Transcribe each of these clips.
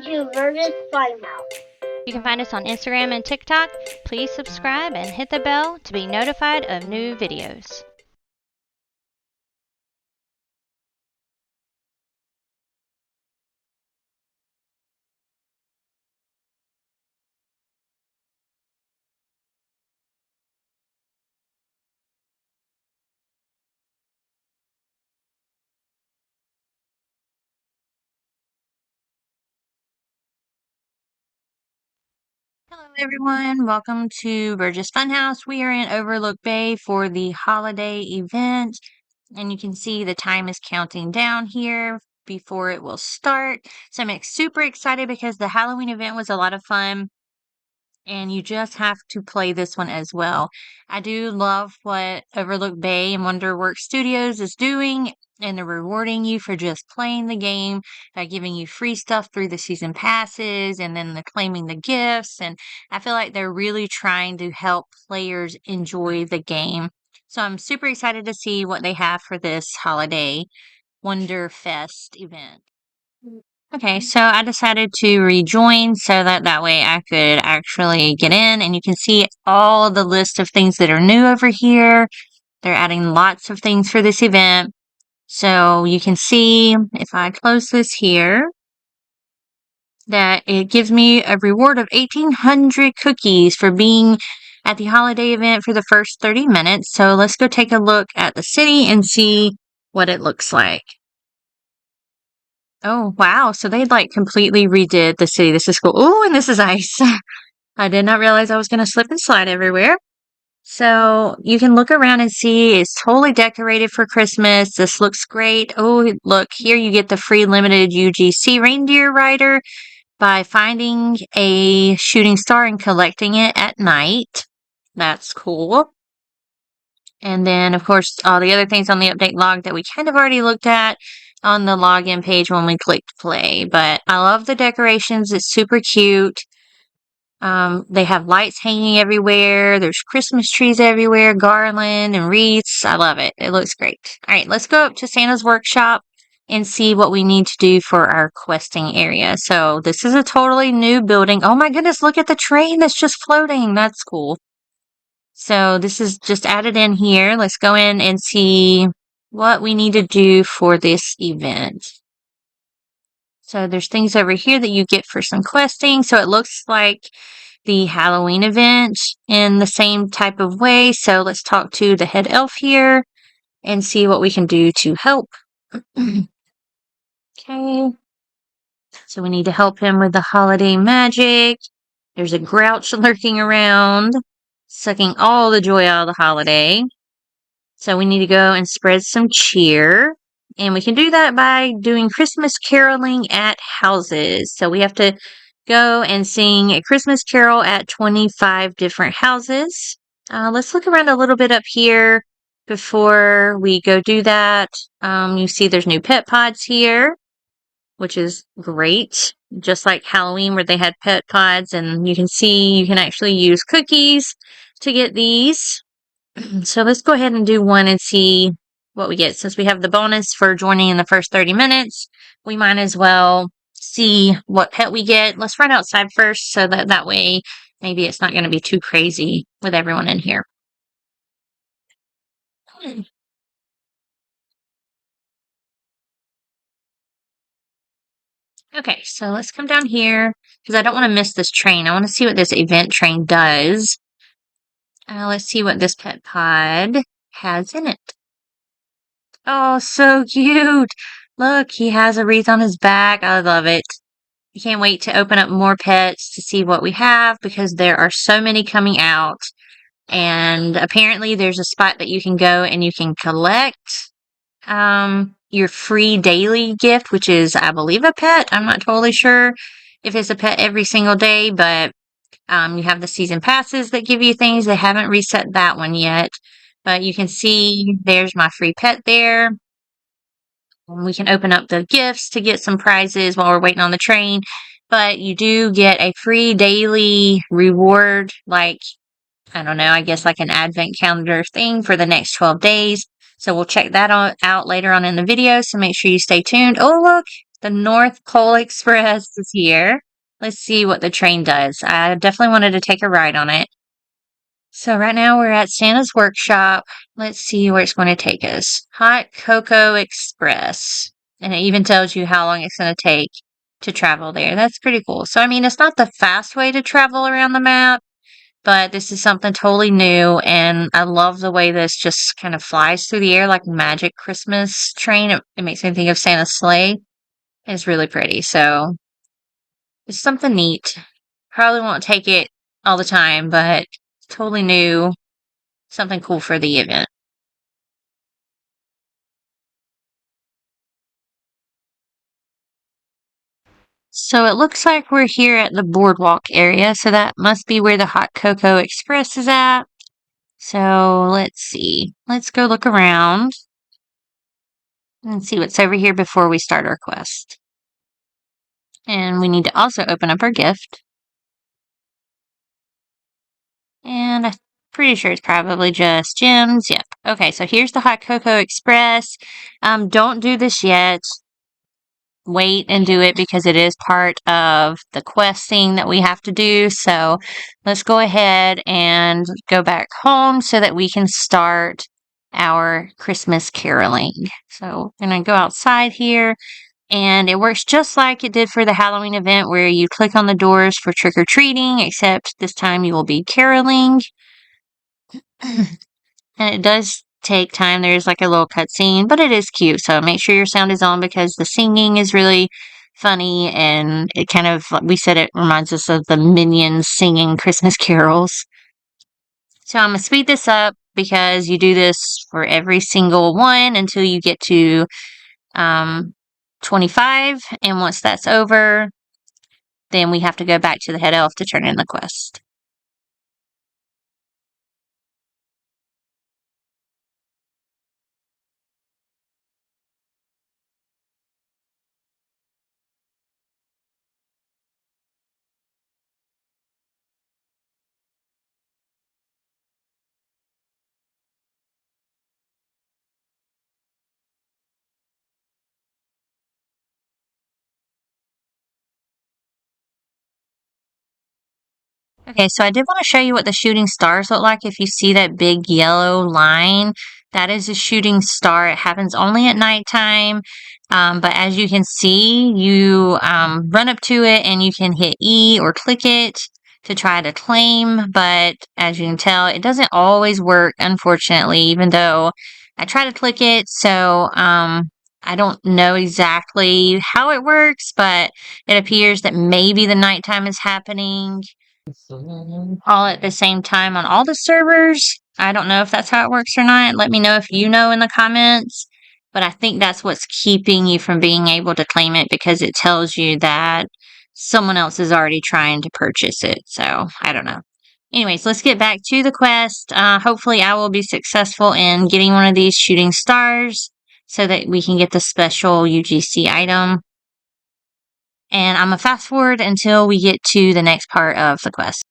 welcome to Virgis Funhouse. You can find us on Instagram and TikTok. Please subscribe and hit the bell to be notified of new videos. Hello everyone, welcome to Burgess Funhouse. We are in Overlook Bay for the holiday event, and you can see the time is counting down here before it will start. So I'm super excited because the Halloween event was a lot of fun, and you just have to play this one as well. I do love what Overlook Bay and Wonderworks Studios is doing, and they're rewarding you for just playing the game by giving you free stuff through the season passes and then the claiming the gifts. And I feel like they're really trying to help players enjoy the game. So I'm super excited to see what they have for this holiday Wonderfest event. Okay, so I decided to rejoin so that way I could actually get in, and you can see all the list of things that are new over here. They're adding lots of things for this event. So you can see if I close this here that it gives me a reward of 1,800 cookies for being at the holiday event for the first 30 minutes. So let's go take a look at the city and see what it looks like. Oh, wow. So they like completely redid the city. This is cool. Oh, and this is ice. I did not realize I was going to slip and slide everywhere. So you can look around and see it's totally decorated for Christmas. This looks great. Oh, look, here you get the free limited UGC reindeer rider by finding a shooting star and collecting it at night. That's cool. And then, of course, all the other things on the update log that we kind of already looked at on the login page when we clicked play. But I love the decorations. It's super cute. They have lights hanging everywhere. There's Christmas trees everywhere, garland and wreaths. I love it. It looks great. All right, let's go up to Santa's workshop and see what we need to do for our questing area. So this is a totally new building. Oh my goodness, look at the train that's just floating. That's cool. So this is just added in here. Let's go in and see what we need to do for this event. So there's things over here that you get for some questing. So it looks like the Halloween event in the same type of way. So let's talk to the head elf here and see what we can do to help. Okay. So we need to help him with the holiday magic. There's a grouch lurking around, sucking all the joy out of the holiday. So we need to go and spread some cheer. And we can do that by doing Christmas caroling at houses. So we have to go and sing a Christmas carol at 25 different houses. Let's look around a little bit up here before we go do that. You see there's new pet pods here, which is great. Just like Halloween where they had pet pods, and you can see you can actually use cookies to get these. So let's go ahead and do one and see what we get. Since we have the bonus for joining in the first 30 minutes, we might as well see what pet we get. Let's run outside first so that way maybe it's not going to be too crazy with everyone in here. Okay, so let's come down here because I don't want to miss this train. I want to see what this event train does. Let's see what this pet pod has in it. Oh, so cute. Look, he has a wreath on his back. I love it. I can't wait to open up more pets to see what we have because there are so many coming out. And apparently there's a spot that you can go and you can collect your free daily gift, which is, I believe, a pet. I'm not totally sure if it's a pet every single day, but you have the season passes that give you things. They haven't reset that one yet. But you can see there's my free pet there. We can open up the gifts to get some prizes while we're waiting on the train. But you do get a free daily reward, like, I don't know, I guess like an advent calendar thing for the next 12 days. So we'll check that out later on in the video. So make sure you stay tuned. Oh, look, The North Pole Express is here. Let's see what the train does. I definitely wanted to take a ride on it. So right now we're at Santa's workshop. Let's see where it's going to take us. Hot Cocoa Express. And it even tells you how long it's going to take to travel there. That's pretty cool. So, I mean, it's not the fast way to travel around the map, but this is something totally new. And I love the way this just kind of flies through the air like a magic Christmas train. It makes me think of Santa's sleigh. It's really pretty. So, it's something neat. Probably won't take it all the time, but totally new. Something cool for the event. So it looks like we're here at the boardwalk area, so that must be where the Hot Cocoa Express is at. So let's see. Let's go look around and see what's over here before we start our quest. And we need to also open up our gift. And I'm pretty sure it's probably just gems. Yep. Okay, so here's the Hot Cocoa Express. Don't do this yet. Wait and do it because it is part of the questing that we have to do. So let's go ahead and go back home so that we can start our Christmas caroling. So I'm going to go outside here, and it works just like it did for the Halloween event where you click on the doors for trick-or-treating, except this time you will be caroling. And it does take time. There's like a little cutscene, but it is cute. So make sure your sound is on because the singing is really funny, and it kind of, like we said, it reminds us of the Minions singing Christmas carols. So I'm going to speed this up because you do this for every single one until you get to 25. And once that's over, then we have to go back to the head elf to turn in the quest. Okay, so I did want to show you what the shooting stars look like. If you see that big yellow line, that is a shooting star. It happens only at nighttime. But as you can see, you run up to it and you can hit E or click it to try to claim. But as you can tell, it doesn't always work, unfortunately, even though I try to click it. So I don't know exactly how it works, but it appears that maybe the nighttime is happening all at the same time on all the servers. I don't know if that's how it works or not. Let me know if you know in the comments. But I think that's what's keeping you from being able to claim it because it tells you that someone else is already trying to purchase it. So I don't know. Anyways, let's get back to the quest. Hopefully I will be successful in getting one of these shooting stars so that we can get the special UGC item. And I'm going to fast forward until we get to the next part of the quest.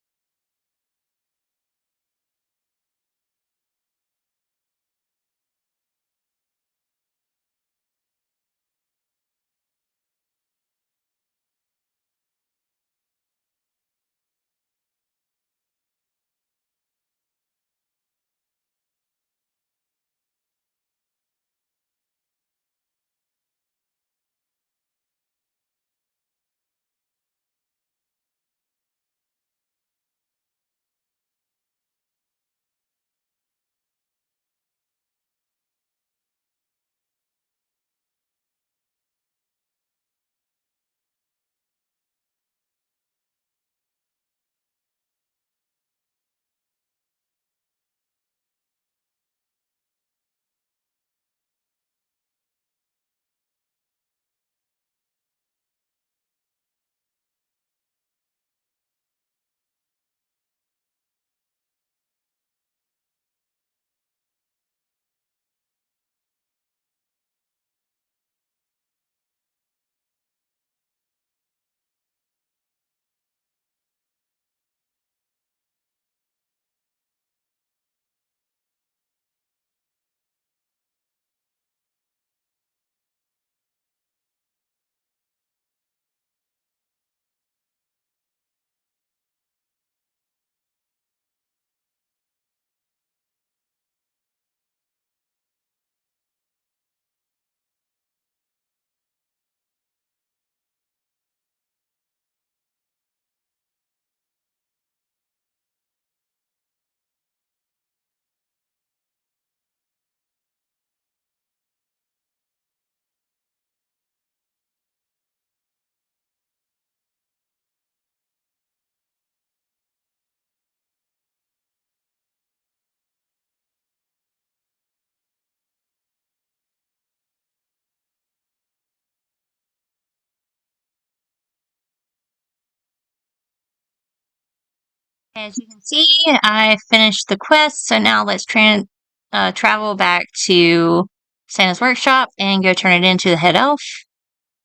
As you can see, I finished the quest, so now let's travel back to Santa's workshop and go turn it into the head elf.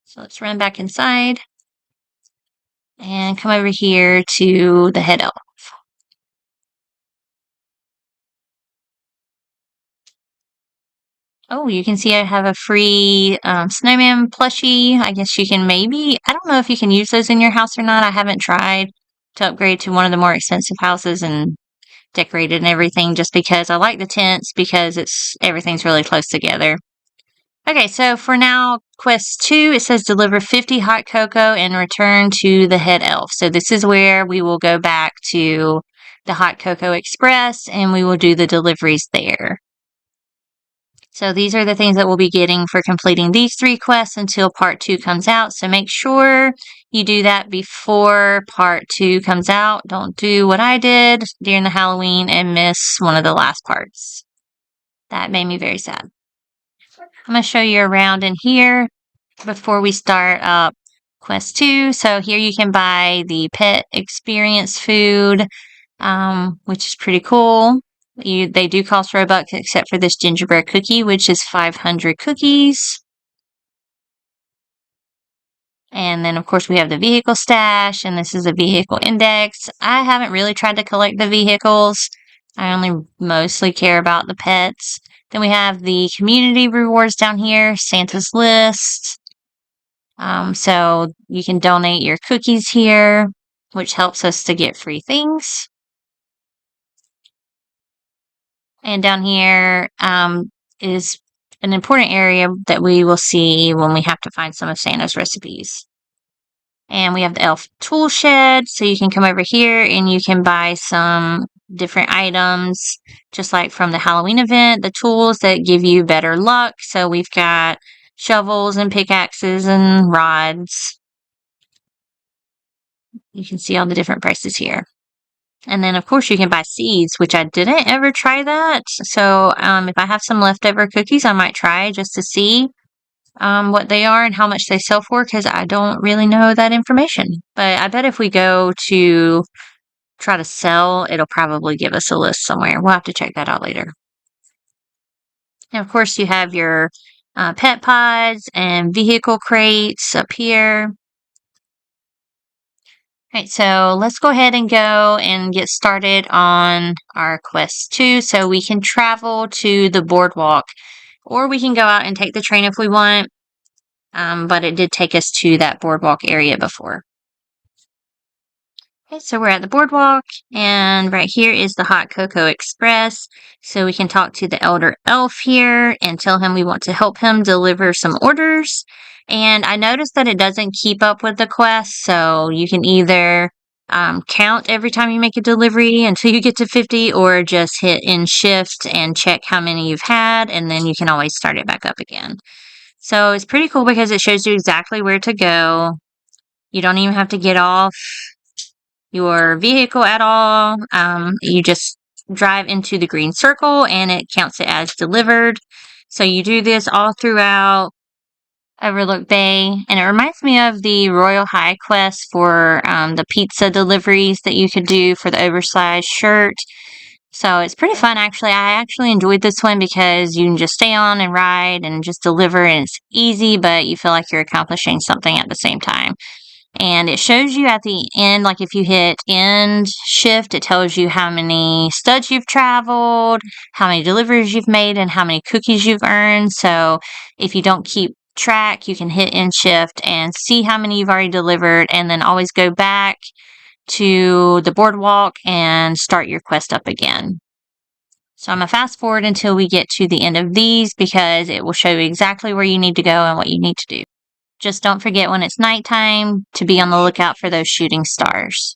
So let's run back inside and come over here to the head elf. Oh, you can see I have a free snowman plushie. I guess you can I don't know if you can use those in your house or not. I haven't tried to upgrade to one of the more expensive houses and decorate it and everything just because I like the tents because everything's really close together. Okay, so for now, quest 2, it says deliver 50 hot cocoa and return to the head elf. So this is where we will go back to the Hot Cocoa Express and we will do the deliveries there. So these are the things that we'll be getting for completing these 3 quests until part 2 comes out. So make sure you do that before part 2 comes out. Don't do what I did during the Halloween and miss one of the last parts. That made me very sad. I'm going to show you around in here before we start up quest 2. So here you can buy the pet experience food, which is pretty cool. They do cost Robux except for this gingerbread cookie, which is 500 cookies. And then, of course, we have the vehicle stash, and this is a vehicle index. I haven't really tried to collect the vehicles. I only mostly care about the pets. Then we have the community rewards down here, Santa's list. So you can donate your cookies here, which helps us to get free things. And down here is an important area that we will see when we have to find some of Santa's recipes. And we have the elf tool shed, so you can come over here and you can buy some different items, just like from the Halloween event, the tools that give you better luck. So we've got shovels and pickaxes and rods. You can see all the different prices here. And then, of course, you can buy seeds, which I didn't ever try that. So if I have some leftover cookies, I might try just to see what they are and how much they sell for, because I don't really know that information. But I bet if we go to try to sell, it'll probably give us a list somewhere. We'll have to check that out later. And, of course, you have your pet pods and vehicle crates up here. Right, so let's go ahead and go and get started on our quest 2 so we can travel to the boardwalk, or we can go out and take the train if we want, but it did take us to that boardwalk area before. Okay, so we're at the boardwalk, and right here is the Hot Cocoa Express. So we can talk to the Elder Elf here and tell him we want to help him deliver some orders. And I noticed that it doesn't keep up with the quest, so you can either count every time you make a delivery until you get to 50, or just hit in shift and check how many you've had, and then you can always start it back up again. So it's pretty cool because it shows you exactly where to go. You don't even have to get off your vehicle at all. You just drive into the green circle and it counts it as delivered. So you do this all throughout Overlook Bay, and it reminds me of the Royal High quest for the pizza deliveries that you could do for the oversized shirt. So it's pretty fun, actually. I actually enjoyed this one because you can just stay on and ride and just deliver, and it's easy, but you feel like you're accomplishing something at the same time. And it shows you at the end, like if you hit end shift, it tells you how many studs you've traveled, how many deliveries you've made, and how many cookies you've earned. So if you don't keep track, you can hit end shift and see how many you've already delivered, and then always go back to the boardwalk and start your quest up again. So I'm going to fast forward until we get to the end of these because it will show you exactly where you need to go and what you need to do. Just don't forget when it's nighttime to be on the lookout for those shooting stars.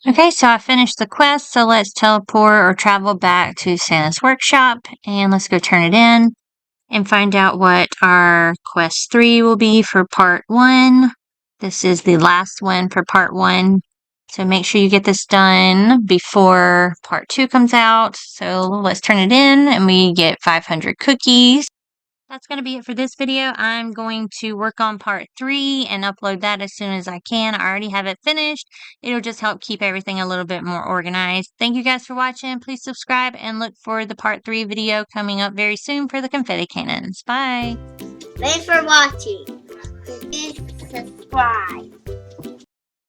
Okay, so I finished the quest, so let's teleport or travel back to Santa's workshop, and let's go turn it in and find out what our quest 3 will be for part 1. This is the last one for part 1. So make sure you get this done before part 2 comes out. So let's turn it in and we get 500 cookies. That's going to be it for this video. I'm going to work on part 3 and upload that as soon as I can. I already have it finished. It'll just help keep everything a little bit more organized. Thank you guys for watching. Please subscribe and look for the part 3 video coming up very soon for the confetti cannons. Bye! Thanks for watching. Please subscribe.